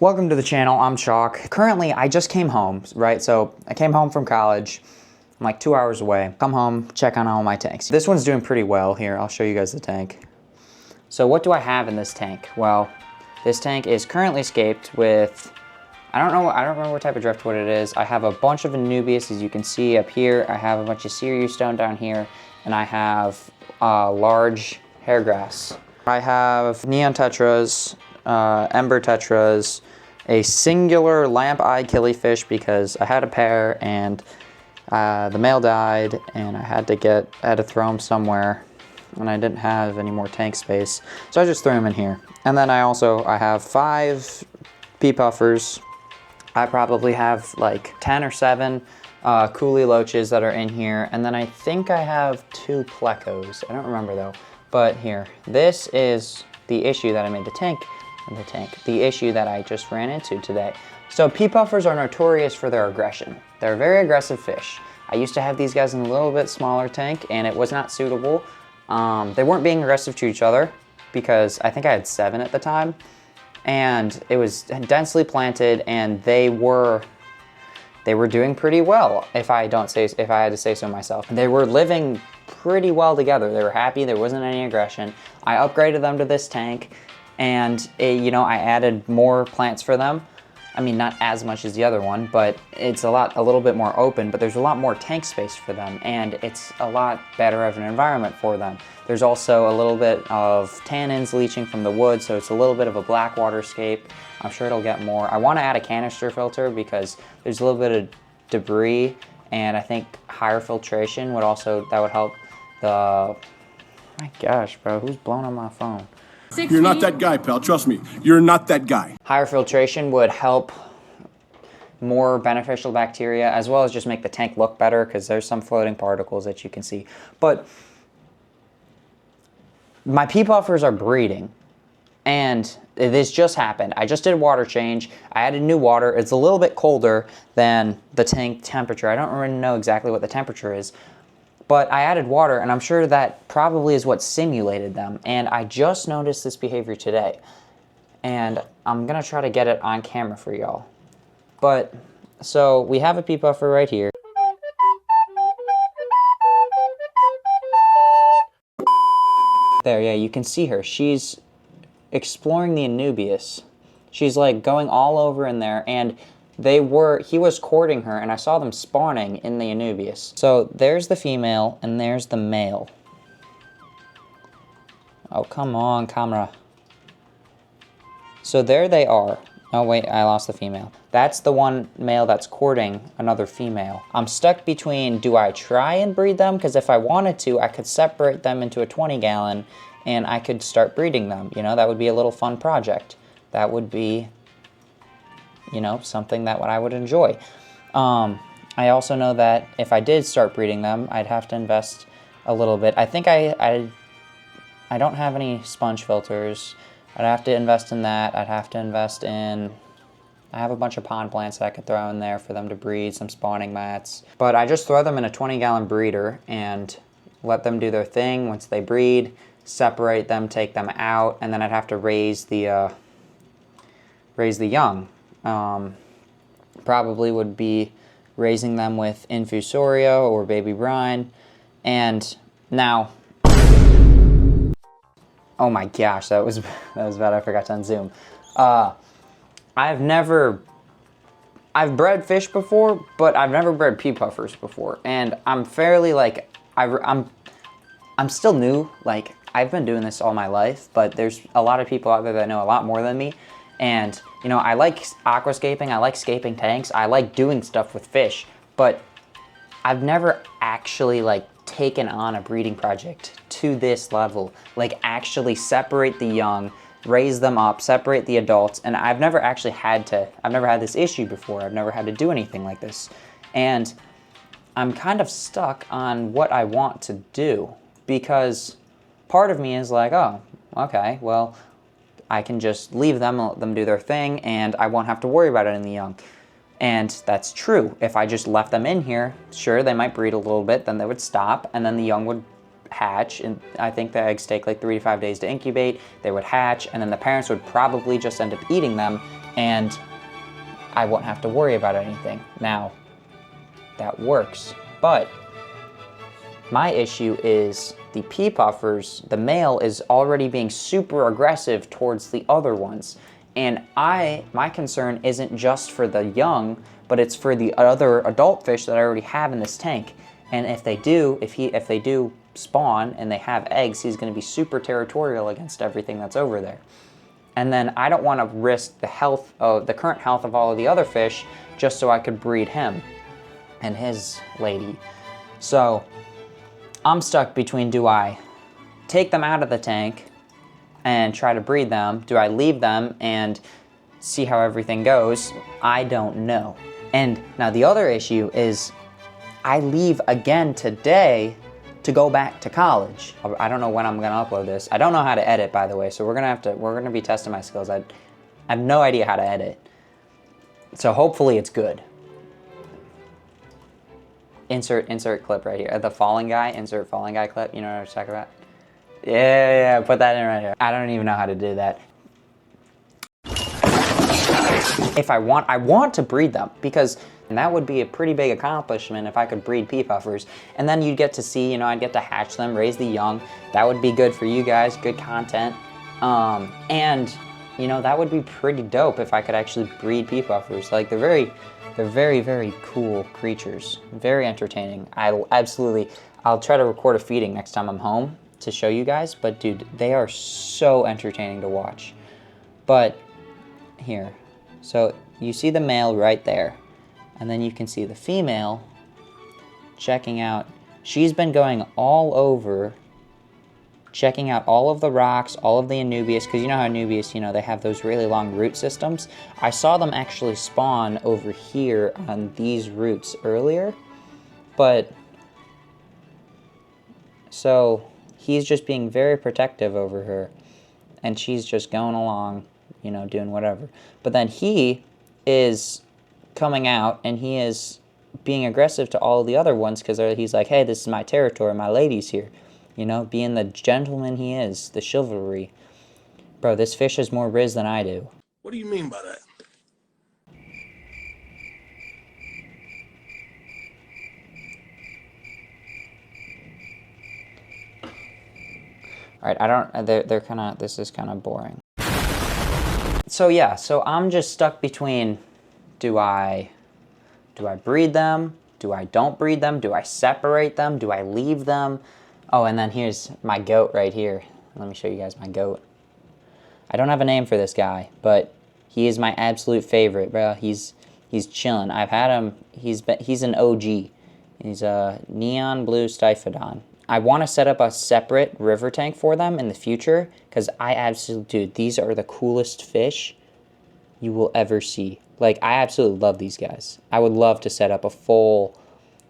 Welcome to the channel, I'm Chalk. Currently, I just came home, right? So I came home from college. I'm like 2 hours away. Come home, check on all my tanks. This one's doing pretty well here. I'll show you guys the tank. So what do I have in this tank? Well, this tank is currently scaped with, I don't remember what type of driftwood it is. I have a bunch of Anubias, as you can see up here. I have a bunch of Sirius stone down here, and I have large hairgrass. I have neon tetras, ember tetras, a singular lamp eye killifish because I had a pair and the male died and I had to throw him somewhere and I didn't have any more tank space, so I just threw him in here. And then I have 5 Pea Puffers. I probably have like 10 or 7 Coolie Loaches that are in here, and then I think I have 2 Plecos. I don't remember though. But here, this is the issue that I made the issue that I just ran into today. So Pea Puffers are notorious for their aggression. They're very aggressive fish. I used to have these guys in a little bit smaller tank and it was not suitable. They weren't being aggressive to each other because I think I had 7 at the time, and it was densely planted and they were doing pretty well, if I had to say so myself. They were living pretty well together. They were happy, there wasn't any aggression. I upgraded them to this tank and I added more plants for them. I mean, not as much as the other one, but it's a little bit more open, but there's a lot more tank space for them and it's a lot better of an environment for them. There's also a little bit of tannins leaching from the wood, so it's a little bit of a black water scape. I'm sure it'll get more. I want to add a canister filter because there's a little bit of debris, and I think higher filtration would help the, my gosh, bro, who's blowing on my phone? You're not that guy, pal. Trust me. You're not that guy. Higher filtration would help more beneficial bacteria, as well as just make the tank look better because there's some floating particles that you can see. But my Pea Puffers are breeding, and this just happened. I just did a water change. I added new water. It's a little bit colder than the tank temperature. I don't really know exactly what the temperature is, but I added water, and I'm sure that probably is what simulated them. And I just noticed this behavior today, and I'm gonna try to get it on camera for y'all. But, so we have a Pea Puffer right here. There, yeah, you can see her. She's exploring the Anubias. She's like going all over in there, and he was courting her, and I saw them spawning in the Anubias. So there's the female, and there's the male. Oh, come on, camera. So there they are. Oh wait, I lost the female. That's the one male that's courting another female. I'm stuck between, do I try and breed them? Because if I wanted to, I could separate them into a 20-gallon, and I could start breeding them. That would be a little fun project. That would be, something that I would enjoy. I also know that if I did start breeding them, I'd have to invest a little bit. I think I don't have any sponge filters. I'd have to invest in that. I'd have to invest in, I have a bunch of pond plants that I could throw in there for them to breed, some spawning mats. But I just throw them in a 20-gallon breeder and let them do their thing. Once they breed, separate them, take them out, and then I'd have to raise the young. Probably would be raising them with infusoria or baby brine. And now, oh my gosh, that was bad. I forgot to unzoom. I've bred fish before, but I've never bred Pea Puffers before, and I'm fairly I'm still new. Like, I've been doing this all my life, but there's a lot of people out there that know a lot more than me. And, I like aquascaping, I like scaping tanks, I like doing stuff with fish, but I've never actually, taken on a breeding project to this level. Actually separate the young, raise them up, separate the adults, and I've never had this issue before. I've never had to do anything like this. And I'm kind of stuck on what I want to do, because part of me is like, oh, okay, well, I can just leave them, let them do their thing, and I won't have to worry about it in the young. And that's true. If I just left them in here, sure, they might breed a little bit, then they would stop, and then the young would hatch, and I think the eggs take like 3 to 5 days to incubate. They would hatch, and then the parents would probably just end up eating them, and I won't have to worry about anything. Now, that works, but my issue is the Pea Puffers, the male is already being super aggressive towards the other ones. And my concern isn't just for the young, but it's for the other adult fish that I already have in this tank. And if they do spawn and they have eggs, he's gonna be super territorial against everything that's over there. And then I don't wanna risk the current health of all of the other fish just so I could breed him and his lady. So I'm stuck between, do I take them out of the tank and try to breed them? Do I leave them and see how everything goes? I don't know. And now the other issue is I leave again today to go back to college. I don't know when I'm gonna upload this. I don't know how to edit, by the way, so we're gonna be testing my skills. I have no idea how to edit. So hopefully it's good. Insert clip right here. The falling guy, insert falling guy clip. You know what I'm talking about? Yeah, put that in right here. I don't even know how to do that. If I want to breed them, because that would be a pretty big accomplishment if I could breed Pea Puffers. And then you'd get to see, I'd get to hatch them, raise the young. That would be good for you guys, good content. And, that would be pretty dope if I could actually breed Pea Puffers. Like, they're very, very cool creatures. Very entertaining. I'll try to record a feeding next time I'm home to show you guys, but dude, they are so entertaining to watch. But here, so you see the male right there, and then you can see the female checking out. She's been going all over, checking out all of the rocks, all of the Anubias, because you know how Anubias, they have those really long root systems. I saw them actually spawn over here on these roots earlier, but so he's just being very protective over her, and she's just going along, doing whatever. But then he is coming out, and he is being aggressive to all the other ones, because he's like, hey, this is my territory, my lady's here. Being the gentleman he is, the chivalry. Bro, this fish has more riz than I do. What do you mean by that? All right, this is kind of boring. So yeah, so I'm just stuck between, do I breed them? Do I don't breed them? Do I separate them? Do I leave them? Oh, and then here's my goat right here. Let me show you guys my goat. I don't have a name for this guy, but he is my absolute favorite, bro. He's chilling. I've had him, he's an OG. He's a neon blue Stiphodon. I want to set up a separate river tank for them in the future, because dude, these are the coolest fish you will ever see. Like, I absolutely love these guys. I would love to set up a full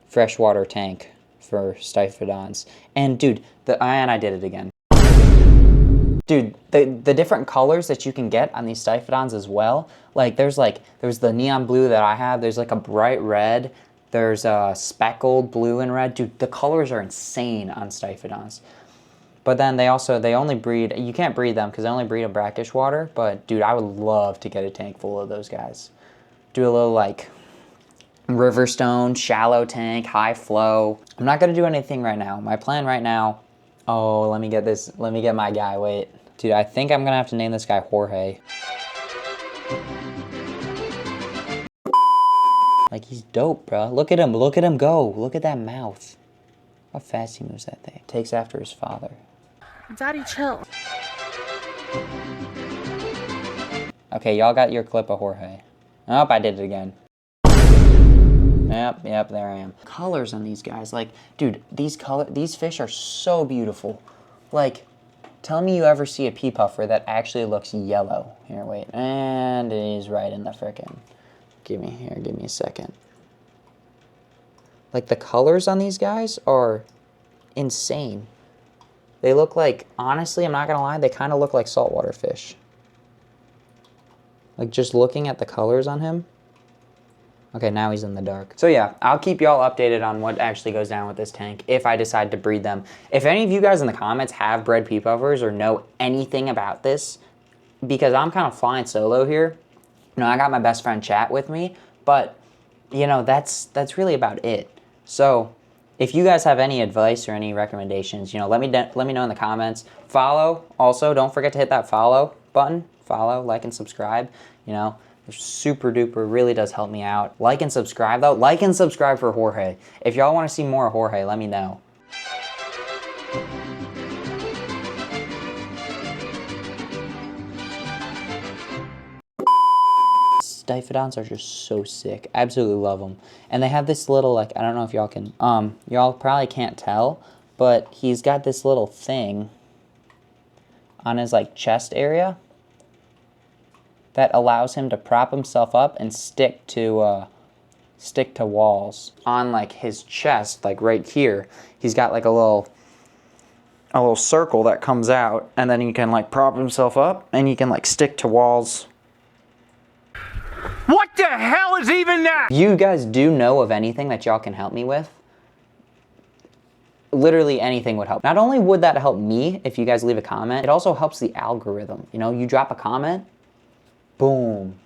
freshwater tank for Stiphodons. And dude, and I did it again. Dude, the different colors that you can get on these Stiphodons as well. Like, there's the neon blue that I have. There's like a bright red. There's a speckled blue and red. Dude, the colors are insane on Stiphodons. But then they only breed, you can't breed them because they only breed in brackish water. But dude, I would love to get a tank full of those guys. Do a little like Riverstone, shallow tank, high flow. I'm not gonna do anything right now. My plan right now, let me get my guy, wait. Dude, I think I'm gonna have to name this guy Jorge. Like, he's dope, bro. Look at him go. Look at that mouth. How fast he moves that thing. Takes after his father. Daddy, chill. Okay, y'all got your clip of Jorge. Oh, I did it again. Yep, there I am. Colors on these guys, like, dude, these fish are so beautiful. Like, tell me you ever see a Pea Puffer that actually looks yellow. Here, wait, and he's right in the frickin'. Give me a second. Like, the colors on these guys are insane. They look like, honestly, I'm not gonna lie, they kind of look like saltwater fish. Like, just looking at the colors on him. Okay, now he's in the dark. So yeah, I'll keep y'all updated on what actually goes down with this tank if I decide to breed them. If any of you guys in the comments have bred Pea Puffers or know anything about this, because I'm kind of flying solo here, You know, I got my best friend Chat with me, but you know, that's really about it. So if you guys have any advice or any recommendations, you know, let me know in the comments. Follow, also, don't forget to hit that follow button. Follow, like, and subscribe. You know, it's super duper, really does help me out. Like and subscribe though. Like and subscribe for Jorge. If y'all want to see more of Jorge, let me know. Diphidons are just so sick. Absolutely love them. And they have this little, like, I don't know if y'all can, y'all probably can't tell, but he's got this little thing on his, like, chest area that allows him to prop himself up and stick to walls. On, like, his chest, like, right here, he's got, like, a little circle that comes out, and then he can, like, prop himself up, and he can, like, stick to walls. What the hell is even that? You guys do know of anything that y'all can help me with? Literally anything would help. Not only would that help me if you guys leave a comment, it also helps the algorithm. You know, you drop a comment, boom.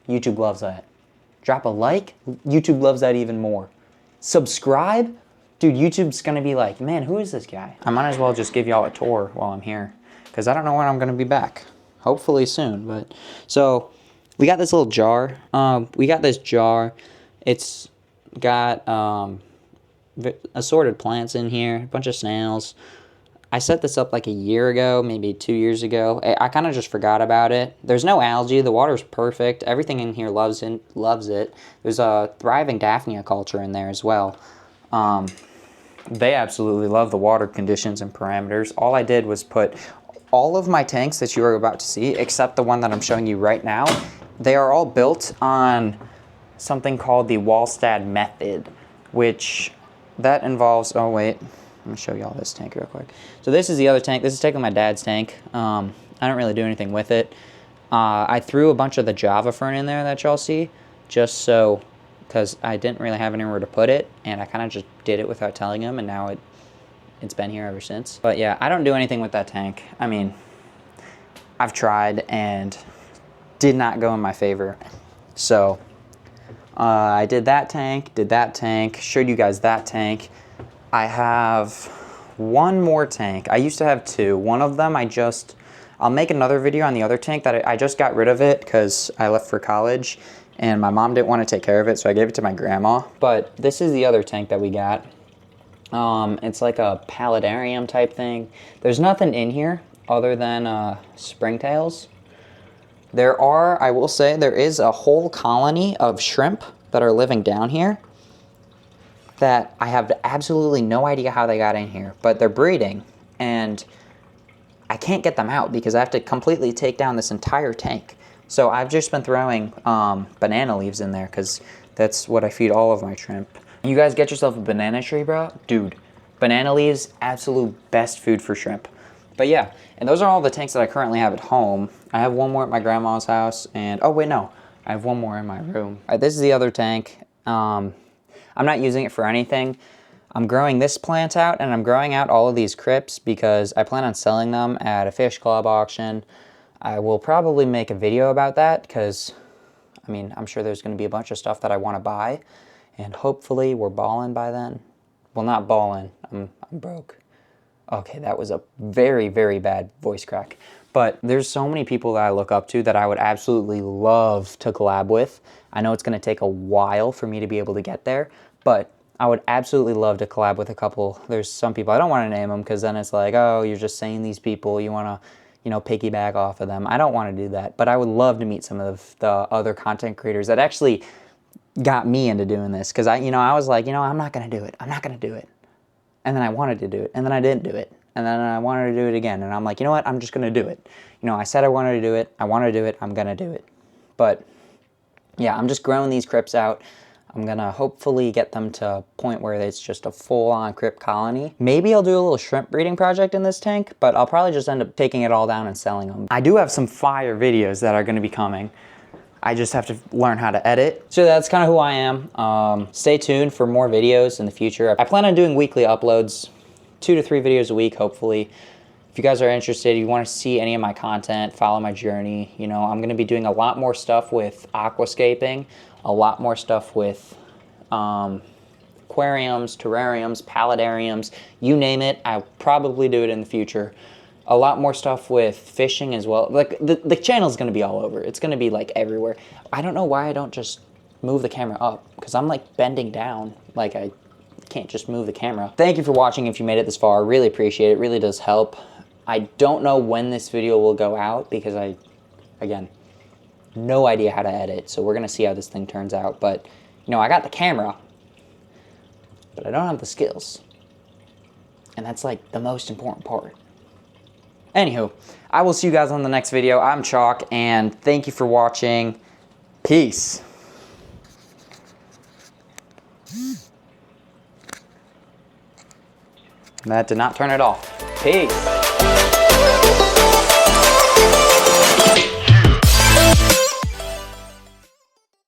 YouTube loves that. Drop a like, YouTube loves that even more. Subscribe, dude, YouTube's gonna be like, man, who is this guy? I might as well just give y'all a tour while I'm here, because I don't know when I'm gonna be back. Hopefully soon, but so we got this little jar. We got this jar. It's got assorted plants in here, a bunch of snails. I set this up like a year ago, maybe 2 years ago. I kind of just forgot about it. There's no algae. The water's perfect. Everything in here loves it. There's a thriving Daphnia culture in there as well. They absolutely love the water conditions and parameters. All I did was put all of my tanks that you are about to see, except the one that I'm showing you right now, they are all built on something called the Wallstad method, which that involves, oh wait, let me show you all this tank real quick. So this is the other tank. This is taking my dad's tank. I don't really do anything with it. I threw a bunch of the Java fern in there that y'all see, just so, because I didn't really have anywhere to put it, and I kind of just did it without telling him, and now it's been here ever since. But yeah, I don't do anything with that tank. I mean, I've tried and did not go in my favor. So I did that tank, showed you guys that tank. I have one more tank. I used to have two. One of them I'll make another video on the other tank that I just got rid of it because I left for college and my mom didn't want to take care of it, so I gave it to my grandma. But this is the other tank that we got. It's like a paludarium type thing. There's nothing in here other than springtails. I will say, there is a whole colony of shrimp that are living down here that I have absolutely no idea how they got in here, but they're breeding, and I can't get them out because I have to completely take down this entire tank. So I've just been throwing banana leaves in there because that's what I feed all of my shrimp. You guys get yourself a banana tree, bro? Dude, banana leaves, absolute best food for shrimp. But yeah, and those are all the tanks that I currently have at home. I have one more at my grandma's house, and oh wait, no, I have one more in my room. All right, this is the other tank. I'm not using it for anything. I'm growing this plant out, and I'm growing out all of these crypts because I plan on selling them at a fish club auction. I will probably make a video about that because, I mean, I'm sure there's going to be a bunch of stuff that I want to buy. And hopefully we're balling by then. Well, not balling. I'm broke. Okay, that was a very, very bad voice crack. But there's so many people that I look up to that I would absolutely love to collab with. I know it's going to take a while for me to be able to get there, but I would absolutely love to collab with a couple. There's some people, I don't want to name them because then it's like, oh, you're just saying these people, you want to, you know, piggyback off of them. I don't want to do that, but I would love to meet some of the other content creators that actually got me into doing this, because I was like, I'm not gonna do it, and then I wanted to do it, and then I didn't do it, and then I wanted to do it again, and I'm like, you know what, I'm just gonna do it. I said I wanted to do it, I'm gonna do it. But yeah, I'm just growing these crypts out. I'm gonna hopefully get them to a point where it's just a full-on crypt colony. Maybe I'll do a little shrimp breeding project in this tank, but I'll probably just end up taking it all down and selling them. I do have some fire videos that are gonna be coming. I just have to learn how to edit. So that's kind of who I am. Stay tuned for more videos in the future. I plan on doing weekly uploads, 2 to 3 videos a week, hopefully. If you guys are interested, you want to see any of my content, follow my journey, you know, I'm going to be doing a lot more stuff with aquascaping, a lot more stuff with aquariums, terrariums, paludariums, you name it, I'll probably do it in the future. A lot more stuff with fishing as well. Like, the channel's going to be all over. It's going to be, like, everywhere. I don't know why I don't just move the camera up, because I'm, like, bending down. Like, I can't just move the camera. Thank you for watching if you made it this far. Really appreciate it. It really does help. I don't know when this video will go out because again, no idea how to edit. So we're going to see how this thing turns out. But, you know, I got the camera, but I don't have the skills. And that's like the most important part. Anywho, I will see you guys on the next video. I'm Chalk, and thank you for watching. Peace. That did not turn it off. Peace.